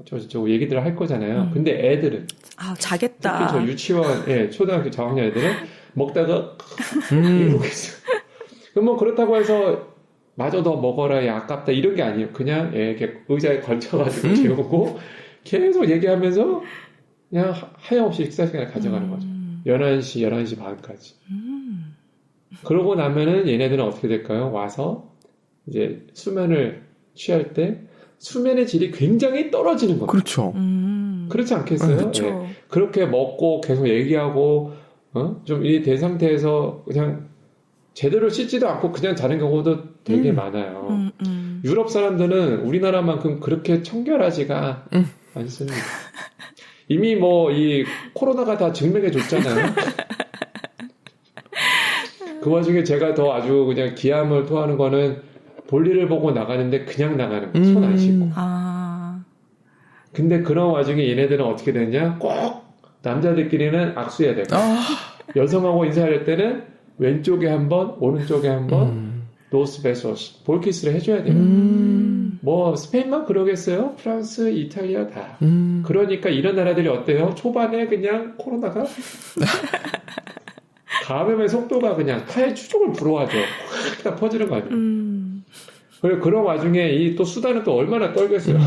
어쩌고 얘기들을 할 거잖아요. 근데 애들은 아, 특히 자겠다. 저 유치원, 예, 초등학교 저학년 애들은 먹다가 이러고 있어요. 그럼 뭐 그렇다고 해서 마저 더 먹어라, 야 아깝다 이런 게 아니에요. 그냥 이렇게 의자에 걸쳐가지고 재우고 계속 얘기하면서 그냥 하염없이 식사 시간을 가져가는 거죠. 11시, 11시 반까지. 그러고 나면은 얘네들은 어떻게 될까요? 와서 이제 수면을 취할 때 수면의 질이 굉장히 떨어지는 겁니다. 그렇죠. 그렇지 않겠어요? 그렇죠. 예. 그렇게 먹고 계속 얘기하고 좀 이 된 상태에서 그냥 제대로 씻지도 않고 그냥 자는 경우도 되게 많아요. 유럽 사람들은 우리나라만큼 그렇게 청결하지가 않습니다. 이미 뭐 이 코로나가 다 증명해 줬잖아요. 그 와중에 제가 더 아주 그냥 기함을 토하는 거는 볼일을 보고 나가는데 그냥 나가는 거, 손 안 씻고. 아, 근데 그런 와중에 얘네들은 어떻게 되냐? 꼭 남자들끼리는 악수해야 되고 여성하고 인사할 때는 왼쪽에 한 번, 오른쪽에 한 번, 노스 베소스 볼키스를 해줘야 돼요. 뭐 스페인만 그러겠어요? 프랑스, 이탈리아 다. 그러니까 이런 나라들이 어때요? 초반에 그냥 코로나가 감염의 속도가 그냥 타의 추종을 불허하죠. 확 다 퍼지는 거 아니에요. 그리고 그런 와중에 이 또 수다는 또 얼마나 떨겠어요.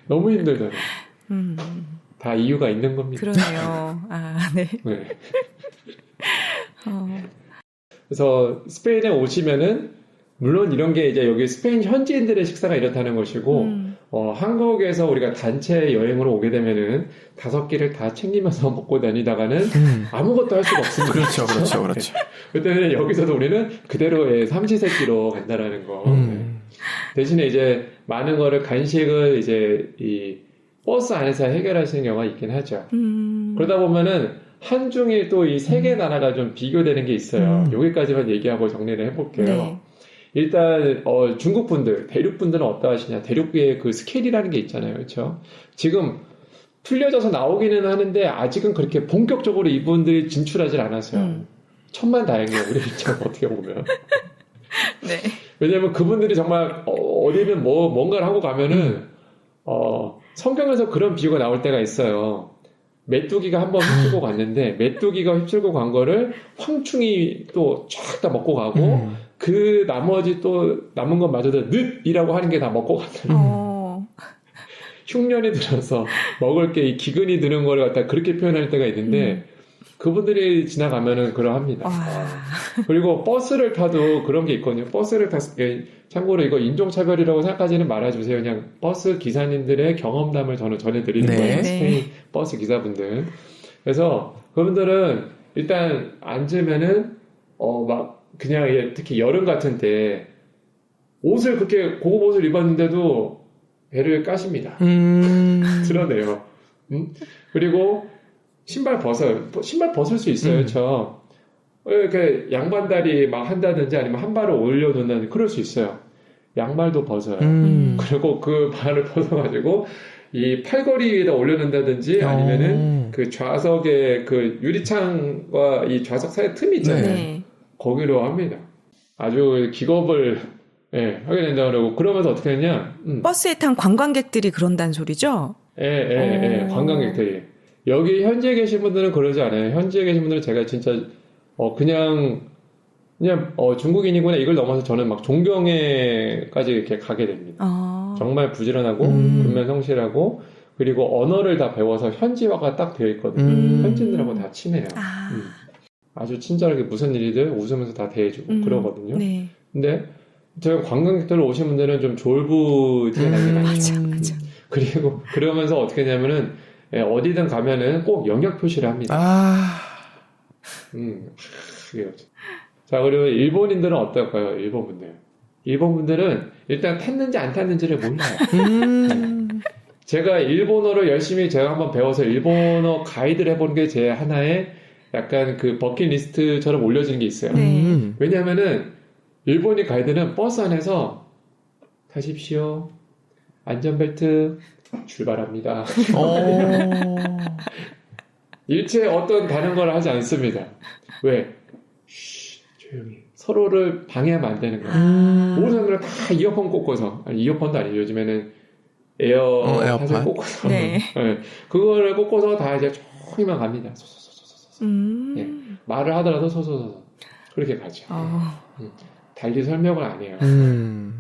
너무 힘들잖아요. 다 이유가 있는 겁니다. 그러네요. 아, 네. 네. 그래서 스페인에 오시면은 물론 이런 게 이제 여기 스페인 현지인들의 식사가 이렇다는 것이고 한국에서 우리가 단체 여행으로 오게 되면은 5끼를 다 챙기면서 먹고 다니다가는 아무것도 할 수가 없습니다. 그렇죠. 그때는 여기서도 우리는 그대로의 삼시세끼로 간다라는 거. 대신에 이제 많은 거를 간식을 이제 이 버스 안에서 해결하시는 경우가 있긴 하죠. 그러다 보면은 한중일 또 이 세 개 나라가 좀 비교되는 게 있어요. 여기까지만 얘기하고 정리를 해볼게요. 네. 일단 중국 분들, 대륙 분들은 어떠하시냐? 대륙의 그 스케일이라는 게 있잖아요, 그렇죠? 지금 풀려져서 나오기는 하는데 아직은 그렇게 본격적으로 이분들이 진출하지 않았어요. 천만다행이에요, 우리 입장은 어떻게 보면. 네. 왜냐면 그분들이 정말 어디는 뭔가를 하고 가면은 성경에서 그런 비유가 나올 때가 있어요. 메뚜기가 한번 휩쓸고 갔는데 메뚜기가 휩쓸고 간 거를 황충이 또 쫙 다 먹고 가고 그 나머지 또 남은 것마저도 늪이라고 하는 게 다 먹고 갔어요. 흉년이 들어서 먹을 게 이 기근이 드는 걸 갖다 그렇게 표현할 때가 있는데 그분들이 지나가면은 그러합니다. 그리고 버스를 타도 그런 게 있거든요. 버스를 탔을 때 참고로 이거 인종차별이라고 생각하지는 말아주세요. 그냥 버스 기사님들의 경험담을 저는 전해드리는 거예요. 스페인 버스 기사분들. 그래서 그분들은 일단 앉으면은 막 그냥 특히 여름 같은 때 옷을 그렇게 고급 옷을 입었는데도 배를 까십니다. 드러내요. 그리고 신발 벗을 수 있어요. 그렇죠? 이렇게 양반다리 막 한다든지 아니면 한 발을 올려놓는다든지 그럴 수 있어요. 양말도 벗어요. 그리고 그 발을 벗어가지고 이 팔걸이 위에다 올려놓는다든지 아니면은 그 좌석에 그 유리창과 이 좌석 사이 틈이 있잖아요. 네. 거기로 합니다. 아주 기겁을 하게 된다고 그러고 그러면서 어떻게 했냐? 버스에 탄 관광객들이 그런다는 소리죠? 관광객들이. 여기 현지에 계신 분들은 그러지 않아요. 현지에 계신 분들은 제가 진짜 그냥 중국인이구나 이걸 넘어서 저는 막 존경에까지 이렇게 가게 됩니다. 정말 부지런하고 근면성실하고 그리고 언어를 다 배워서 현지화가 딱 되어 있거든요. 현지인들하고 다 친해요. 아주 친절하게 무슨 일이든 웃으면서 다 대해주고 그러거든요. 네. 근데 제가 관광객들 오신 분들은 좀 졸부지근하게 많죠. 맞아. 그리고 그러면서 어떻게 하냐면은 어디든 가면은 꼭 영역 표시를 합니다. 자, 그리고 일본인들은 어떨까요? 일본분들은 일단 탔는지 안 탔는지를 몰라요. 제가 일본어를 열심히 제가 한번 배워서 일본어 가이드를 해보는 게 제 하나의 약간 그 버킷리스트처럼 올려지는 게 있어요. 왜냐하면은 일본인 가이드는 버스 안에서 타십시오. 안전벨트 출발합니다. 일체 어떤 다른 걸 하지 않습니다. 왜? 쉬, 조용히. 서로를 방해하면 안 되는 거예요. 모든 사람들은 다 이어폰 꽂고서, 아니, 이어폰도 아니에요. 요즘에는 에어팟을 꽂고서. 네. 네. 그거를 꽂고서 다 이제 조용히만 갑니다. 소소소소소. 예. 말을 하더라도 소소소소. 그렇게 가죠. 달리 설명을 안 해요.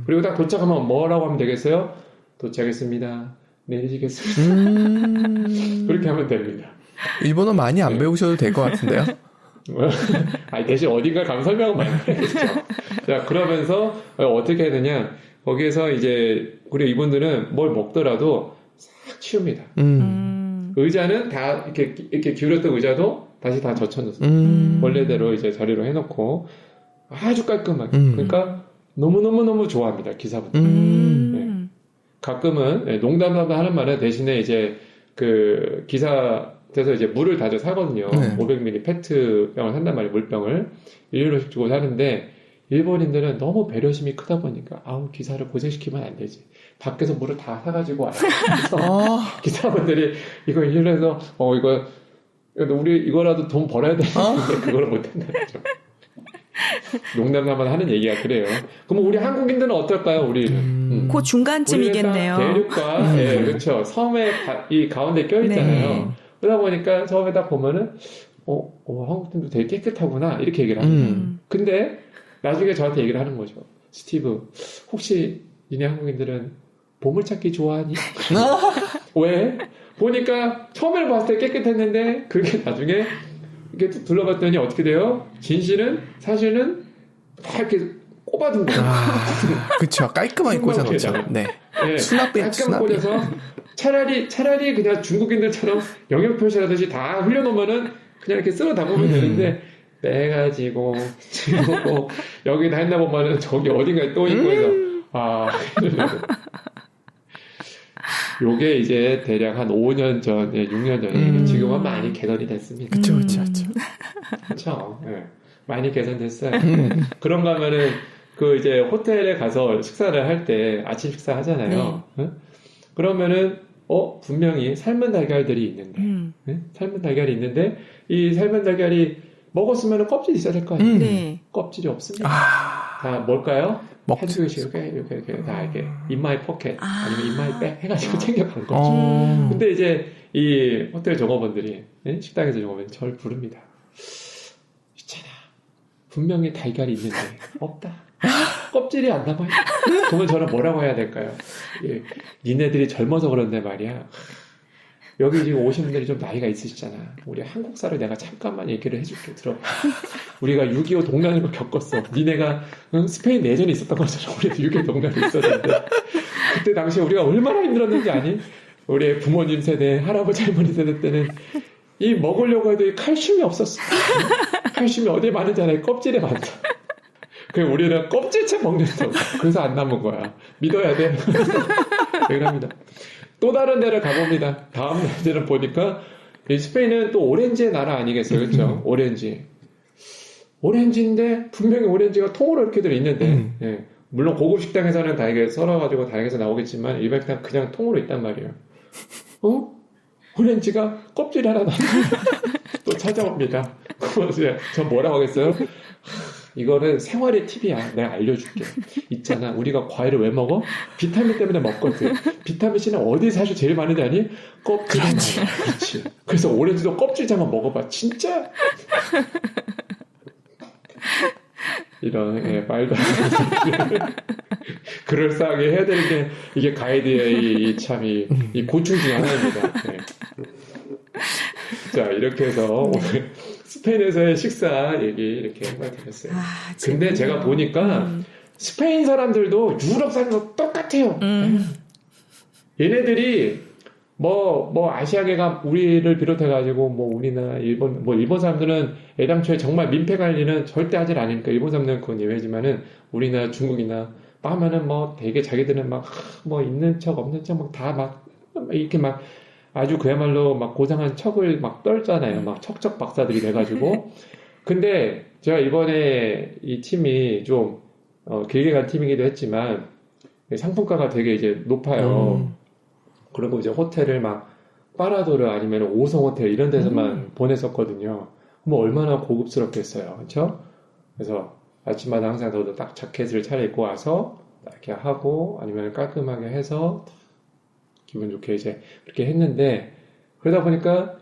그리고 딱 도착하면 뭐라고 하면 되겠어요? 도착했습니다. 내리시겠습니다. 그렇게 하면 됩니다. 일본어 많이 안 배우셔도 될 것 같은데요. 아니, 대신 어딘가 가면 설명을 많이 해야겠죠. 자, 그러면서 어떻게 해야 되냐? 거기에서 이제 우리 이분들은 뭘 먹더라도 싹 치웁니다. 의자는 다 이렇게 기울였던 의자도 다시 다 젖혀놓습니다. 원래대로 이제 자리로 해놓고 아주 깔끔하게. 그러니까 너무 좋아합니다, 기사분들. 네. 가끔은 농담담 하는 말은 대신에 이제 그 기사에서 이제 물을 다져 사거든요. 네. 500ml 페트병을 산단 말이에요, 물병을 1리터씩 주고 사는데 일본인들은 너무 배려심이 크다 보니까 아우 기사를 고생시키면 안 되지. 밖에서 물을 다 사가지고 와요. 그래서 기사분들이 이거 1리터에서 이거 우리 이거라도 돈 벌어야 되는데 그걸 못한다는 거죠. 농담삼아 하는 얘기가 그래요. 그럼 우리 한국인들은 어떨까요? 우리는 그 중간쯤이겠네요. 대륙과 그렇죠. 섬에 이 가운데 껴있잖아요. 네. 그러다 보니까 처음에 딱 보면은 한국인도 되게 깨끗하구나 이렇게 얘기를 합니다. 근데 나중에 저한테 얘기를 하는 거죠. 스티브, 혹시 니네 한국인들은 보물찾기 좋아하니? 왜? 보니까 처음에 봤을 때 깨끗했는데 그게 나중에 이렇게 둘러봤더니 어떻게 돼요? 진실은 사실은 다 이렇게 꼽아둔 거예요. 그렇죠. 깔끔하게 꽂아놓죠. 네. 수납 꽂아서 차라리 그냥 중국인들처럼 영역 표시하듯이 다 흘려놓으면은 그냥 이렇게 쓸어 담으면 되는데 빼가지고 지우고 여기다 했나 보면은 저기 어딘가에 또 있고 해서 요게 이제 대략 한 5년 전, 6년 전에 지금은 많이 개선이 됐습니다. 그렇죠. 그렇죠. 네. 많이 개선됐어요. 그런가 하면은 그 이제 호텔에 가서 식사를 할 때 아침 식사 하잖아요. 네? 그러면은 분명히 삶은 달걀들이 있는데 네? 삶은 달걀이 있는데 이 삶은 달걀이 먹었으면 껍질이 있어야 될 거 아니에요. 네. 껍질이 없습니다. 다 뭘까요? 한 조씩 이렇게 다 이렇게 in my pocket 아니면 in my bag 해가지고 챙겨간 거죠. 근데 이제 이 호텔 종업원들이 식당에서 종업원이 저를 부릅니다. 있잖아. 분명히 달걀이 있는데 없다. 껍질이 안 남아요. 그러면 저는 뭐라고 해야 될까요? 니네들이 젊어서 그런데 말이야. 여기 지금 오신 분들이 좀 나이가 있으시잖아. 우리 한국사를 내가 잠깐만 얘기를 해줄게. 들어봐. 우리가 6.25 동란을 겪었어. 니네가 스페인 내전이 있었던 것처럼 우리도 6.25 동란이 있었는데 그때 당시에 우리가 얼마나 힘들었는지 아니? 우리 부모님 세대, 할아버지 할머니 세대 때는 이 먹으려고 해도 칼슘이 없었어. 칼슘이 어디에 많은지 알아요? 껍질에 많다. 그래서 우리는 껍질째 먹는다고. 그래서 안 남은 거야. 믿어야 돼. 그럽니다. 또 다른 데를 가봅니다. 다음 데를 보니까 스페인은 또 오렌지의 나라 아니겠어요, 그렇죠? 오렌지인데 분명히 오렌지가 통으로 이렇게들 있는데, 물론 고급 식당에서는 다 이게 썰어가지고 다양해서 나오겠지만 일반 식당 그냥 통으로 있단 말이에요. 오렌지가 껍질이 하나 또 찾아옵니다. 그래서 저 뭐라고 하겠어요? 이거는 생활의 팁이야. 내가 알려줄게. 있잖아. 우리가 과일을 왜 먹어? 비타민 때문에 먹거든. 비타민C는 어디 사실 제일 많은지 아니? 껍질이 많아. 그렇지. 그래서 오렌지도 껍질장만 먹어봐. 진짜? 이런 말도 안 되는 그럴싸하게 해야 되는 게 이게 가이드의 이 고충 중에 하나입니다. 네. 자, 이렇게 해서 오늘 스페인에서의 식사 얘기 이렇게 해드렸어요. 근데 제가 보니까 스페인 사람들도 유럽 사람들과 똑같아요. 얘네들이 뭐 아시아계가 우리를 비롯해가지고 뭐 우리나 일본 사람들은 애당초에 정말 민폐 관리는 절대 하질 않으니까 일본 사람들은 그건 예외지만은 우리나 중국이나 하면은 뭐 되게 자기들은 막 뭐 있는 척 없는 척 막 다 막 이렇게 막 아주 그야말로 막 고상한 척을 막 떨잖아요. 막 척척 박사들이 돼가지고. 근데 제가 이번에 이 팀이 좀 길게 간 팀이기도 했지만 상품가가 되게 이제 높아요. 그리고 이제 호텔을 막 파라도르 아니면 5성 호텔 이런 데서만 보냈었거든요. 뭐 얼마나 고급스럽겠어요. 그렇죠? 그래서 아침마다 항상 저도 딱 자켓을 차려입고 와서 이렇게 하고 아니면 깔끔하게 해서 기분 좋게 이제 그렇게 했는데 그러다 보니까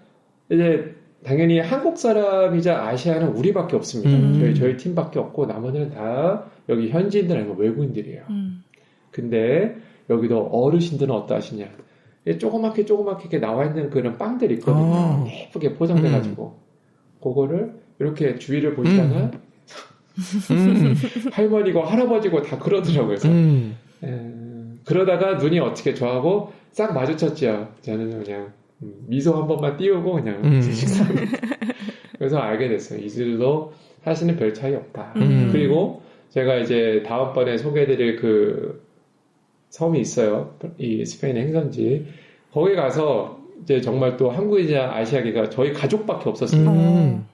이제 당연히 한국 사람이자 아시아는 우리밖에 없습니다. 저희 팀밖에 없고 나머지는 다 여기 현지인들 아니고 외국인들이에요. 근데 여기도 어르신들은 어떠하시냐? 조그맣게 이렇게 나와 있는 그런 빵들이 있거든요. 예쁘게 포장돼가지고 그거를 이렇게 주위를 보시다가 할머니고 할아버지고 다 그러더라고요. 그래서 그러다가 눈이 어떻게 저하고 싹 마주쳤죠. 저는 그냥 미소 한 번만 띄우고 그냥 식사합니다. 그래서 알게 됐어요. 이들도 사실은 별 차이 없다. 그리고 제가 이제 다음번에 소개해드릴 그 섬이 있어요. 이 스페인의 행선지. 거기 가서 이제 정말 또 한국이자 아시아계가 저희 가족밖에 없었어요.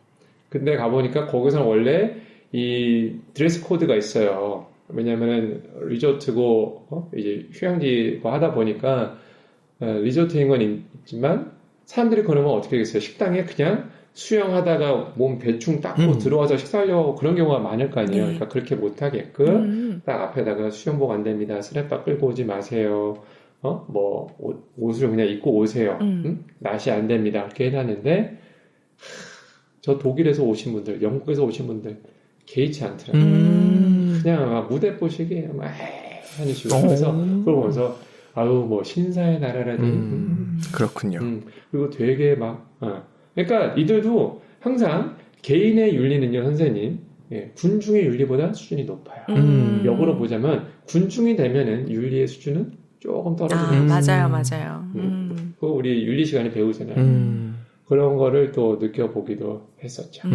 근데 가보니까 거기서는 원래 이 드레스 코드가 있어요. 왜냐면은 리조트고 이제 휴양지고 하다 보니까 리조트인 건 있지만 사람들이 그러면 어떻게 되겠어요? 식당에 그냥 수영하다가 몸 대충 닦고 들어와서 식사하려고 그런 경우가 많을 거 아니에요. 그러니까 그렇게 못하게끔 딱 앞에다가 수영복 안 됩니다. 스냅바 끌고 오지 마세요. 뭐 옷을 그냥 입고 오세요. 낯이 안 됩니다. 그렇게 해놨는데 저 독일에서 오신 분들, 영국에서 오신 분들 개의치 않더라고요. 그냥 막 무대 보시기 막 하는 식으로 그래서 그걸 보면서 아유 뭐 신사의 나라라니 그렇군요. 그리고 되게 막 그러니까 이들도 항상 개인의 윤리는요 선생님 군중의 윤리보다 수준이 높아요. 역으로 보자면 군중이 되면은 윤리의 수준은 조금 떨어지는 맞아요. 그거 우리 윤리 시간에 배우잖아요. 그런 거를 또 느껴보기도 했었죠.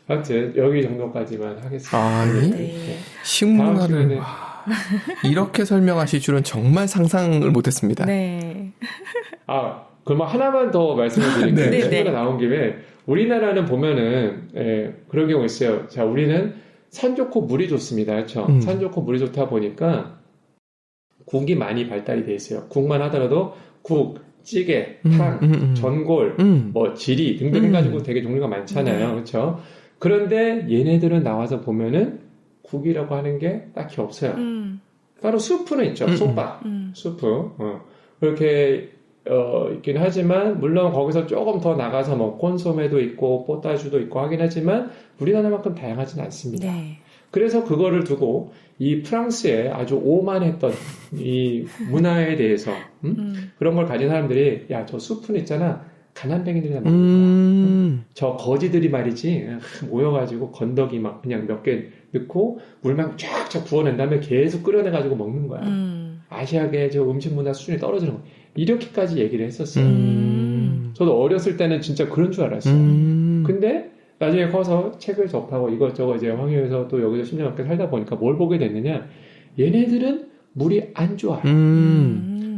아무튼 여기 정도까지만 하겠습니다. 아니 네. 식문화를 이렇게 설명하실 줄은 정말 상상을 못했습니다. 네. 그러면 하나만 더 말씀을 드릴게요. 네. 친구가 나온 김에 우리나라는 보면은 그런 경우 있어요. 자, 우리는 산 좋고 물이 좋습니다. 그렇죠? 산 좋고 물이 좋다 보니까 국이 많이 발달이 돼 있어요. 국만 하더라도 국, 찌개, 탕, 전골, 뭐 지리 등등 해가지고 되게 종류가 많잖아요. 그렇죠? 그런데 얘네들은 나와서 보면은 국이라고 하는 게 딱히 없어요. 따로 수프는 있죠. 솥밥, 수프. 그렇게 있긴 하지만 물론 거기서 조금 더 나가서 뭐 콘소메도 있고 뽀따주도 있고 하긴 하지만 우리나라만큼 다양하진 않습니다. 네. 그래서 그거를 두고 이 프랑스에 아주 오만했던 이 문화에 대해서 그런 걸 가진 사람들이 야, 저 수프는 있잖아. 가난뱅이들이나 먹는 거야. 저 거지들이 말이지 모여가지고 건더기 막 그냥 몇 개 넣고 물만 쫙쫙 부어낸 다음에 계속 끓여내가지고 먹는 거야. 아시아계 저 음식 문화 수준이 떨어지는 거야. 이렇게까지 얘기를 했었어요. 저도 어렸을 때는 진짜 그런 줄 알았어요. 근데 나중에 커서 책을 접하고 이것저것 이제 황해에서 또 여기서 10년 넘게 살다 보니까 뭘 보게 됐느냐. 얘네들은 물이 안 좋아요.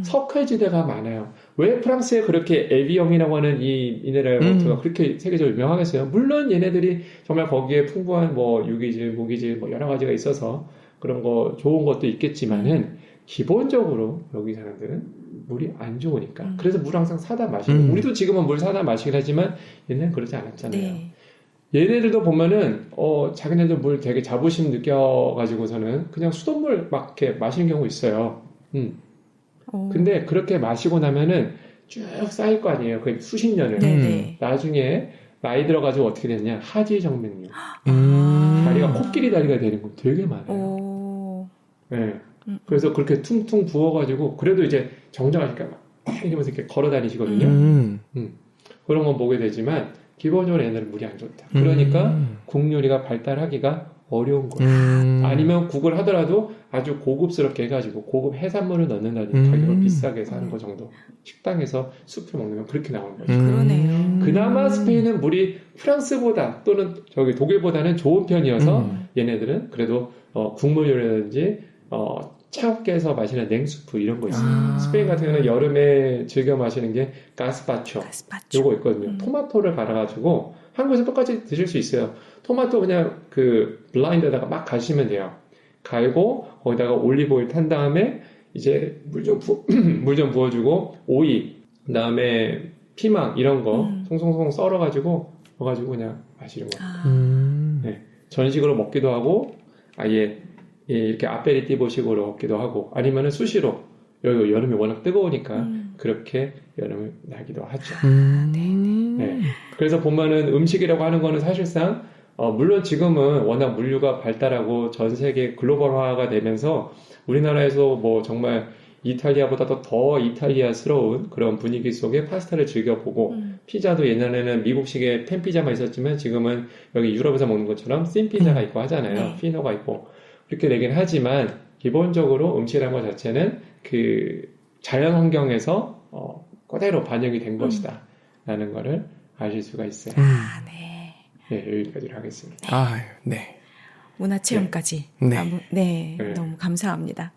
석회지대가 많아요. 왜 프랑스에 그렇게 에비영이라고 하는 이 미네랄 워터가 그렇게 세계적으로 유명하겠어요? 물론 얘네들이 정말 거기에 풍부한 뭐 유기질, 무기질 뭐 여러 가지가 있어서 그런 거 좋은 것도 있겠지만은 기본적으로 여기 사람들은 물이 안 좋으니까. 그래서 물 항상 사다 마시고 우리도 지금은 물 사다 마시긴 하지만 옛날엔 그러지 않았잖아요. 네. 얘네들도 보면은 자기네들 물 되게 자부심 느껴가지고서는 그냥 수돗물 막 이렇게 마시는 경우 있어요. 근데 그렇게 마시고 나면은 쭉 쌓일 거 아니에요. 거의 수십 년을. 나중에 나이 들어가지고 어떻게 되느냐. 하지정맥류. 다리가 코끼리 다리가 되는 거 되게 많아요. 네. 그래서 그렇게 퉁퉁 부어가지고 그래도 이제 정정하니까 막 이러면서 이렇게 걸어 다니시거든요. 그런 건 보게 되지만 기본적으로 얘네들은 물이 안 좋다. 그러니까 국 요리가 발달하기가 어려운 거예요. 아니면 국을 하더라도 아주 고급스럽게 해가지고 고급 해산물을 넣는다든지 가격을 비싸게 사는 거 정도. 식당에서 수프 먹는 건 그렇게 나오는 거죠. 그러네요. 그나마 스페인은 물이 프랑스보다 또는 저기 독일보다는 좋은 편이어서 얘네들은 그래도 국물 요리라든지 차갑게 해서 마시는 냉수프 이런 거 있어요. 스페인 같은 경우는 여름에 즐겨 마시는 게 가스파초. 요거 있거든요. 토마토를 갈아가지고 한국에서 똑같이 드실 수 있어요. 토마토 그냥 그 블라인드에다가 막 가시면 돼요. 갈고 거기다가 올리브오일 탄 다음에 이제 물 좀 부어주고 오이 그다음에 피망 이런 거 송송송 썰어가지고 넣어가지고 그냥 마시는 거. 네. 전식으로 먹기도 하고 아예 이렇게 아페리티보식으로 먹기도 하고 아니면은 수시로 여기 여름이 워낙 뜨거우니까 그렇게 여름을 나기도 하죠. 네. 그래서 보면은 음식이라고 하는 거는 사실상 물론 지금은 워낙 물류가 발달하고 전 세계 글로벌화가 되면서 우리나라에서 뭐 정말 이탈리아보다도 더 이탈리아스러운 그런 분위기 속에 파스타를 즐겨보고 피자도 옛날에는 미국식의 팬피자만 있었지만 지금은 여기 유럽에서 먹는 것처럼 씬피자가 있고 하잖아요. 피노가 있고 그렇게 되긴 하지만 기본적으로 음식이라는 것 자체는 그 자연 환경에서 그대로 반영이 된 것이다 라는 거를 아실 수가 있어요. 네. 네, 여기까지로 하겠습니다. 아, 네. 문화체험까지. 네. 너무 감사합니다.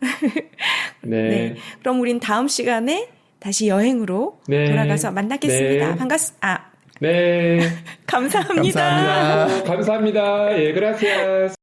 네. 네. 그럼 우린 다음 시간에 다시 여행으로 돌아가서 만나겠습니다. 네. 감사합니다. 감사합니다. 감사합니다. 예, 그라시아스.